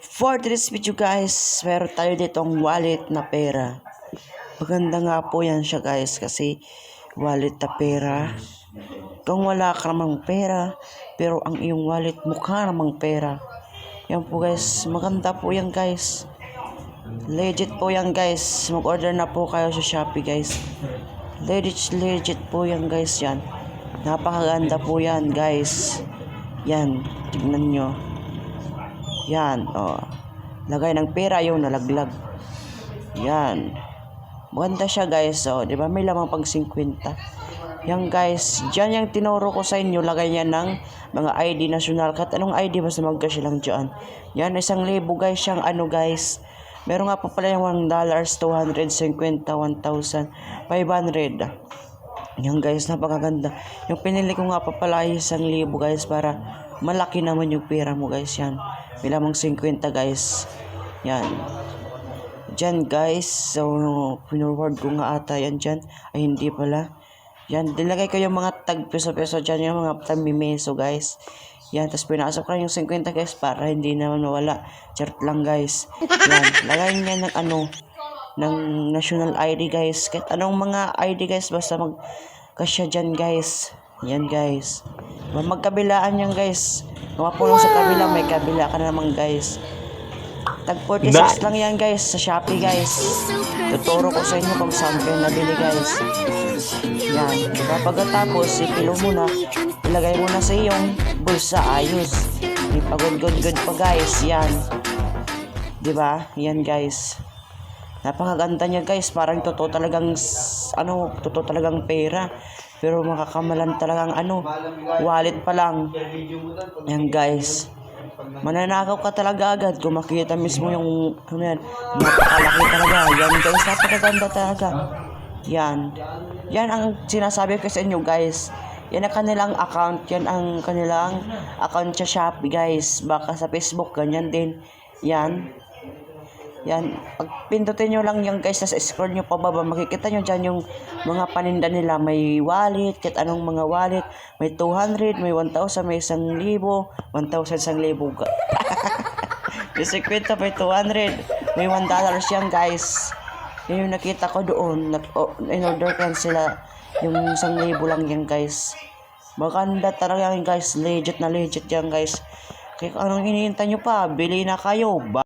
For this video guys, meron tayo ditong wallet na pera. Maganda nga po yan siya guys, kasi wallet na pera. Kung wala ka namang pera, pero ang iyong wallet mukha namang pera. Yan po guys, maganda po yan guys. Legit po yan guys. Mag-order na po kayo sa Shopee guys. Legit po yan guys yan. Napakaganda po yan guys. Yan, tignan nyo. Yan, oh. Lagay ng pera yung nalaglag. Yan. Maganda siya guys, oh. Diba may lamang pang 50. Yan guys, dyan yung tinuro ko sa inyo. Lagay niya ng mga ID national. Kahit anong ID, basta magkasya lang dyan. Yan, 1,000 guys, siyang ano guys. Meron nga pa pala yung $1, 250, 1,500. Yan guys, napakaganda. Yung pinili ko nga pa pala ay 1,000 guys, para malaki naman yung pera mo guys. Yan, may lamang 50 guys. Yan. Dyan guys, so pinurward ko nga ata yan dyan. Ay hindi pala. Yan, dilagay ko yung mga tag peso-peso dyan, yung mga tag-meso guys. Yan, tapos pinasok ko yung 50 guys para hindi naman mawala. Chart lang guys. Yan, lagay niya ng ano, ng national ID guys. Kahit anong mga ID guys, basta magkasya dyan guys. Yan guys. Magkabilaan yan guys. Mapulong sa kabila, may kabila ka naman guys. Tag 46 lang yan guys sa Shopee guys. Tuturo ko sa inyo kung saan kayo nabili guys. Yan. Pagkatapos, ipilo mo na. Ilagay mo na sa iyong bulsa. Ayos. May pagod-good pa guys. Yan. Diba? Yan guys. Napakaganda niya guys. Parang totoo talagang totoo talagang pera. Pero makakamalan talagang wallet pa lang. Yan guys. Mananakaw ka talaga agad kung makita mismo yung napakalaki talaga. Yan guys, napakaganda talaga. Yan. Yan ang sinasabi ko sa inyo guys. Yan ang kanilang account. Yan ang kanilang account sa Shopee guys. Baka sa Facebook, ganyan din. Yan. Yan. Pag pindutin nyo lang yan guys, sa scroll nyo pababa, makikita nyo dyan yung mga paninda nila. May wallet, kahit anong mga wallet. May 200, may 1,000, may 1,000, 1,000, 1,000. May 50, may 200, may $1 yan guys. Yan yung nakita ko doon. In-order kan sila. Yung 1,000 lang yan guys. Maganda talaga yan guys. Legit na legit yan guys. Kaya anong iniintay nyo pa? Bili na kayo.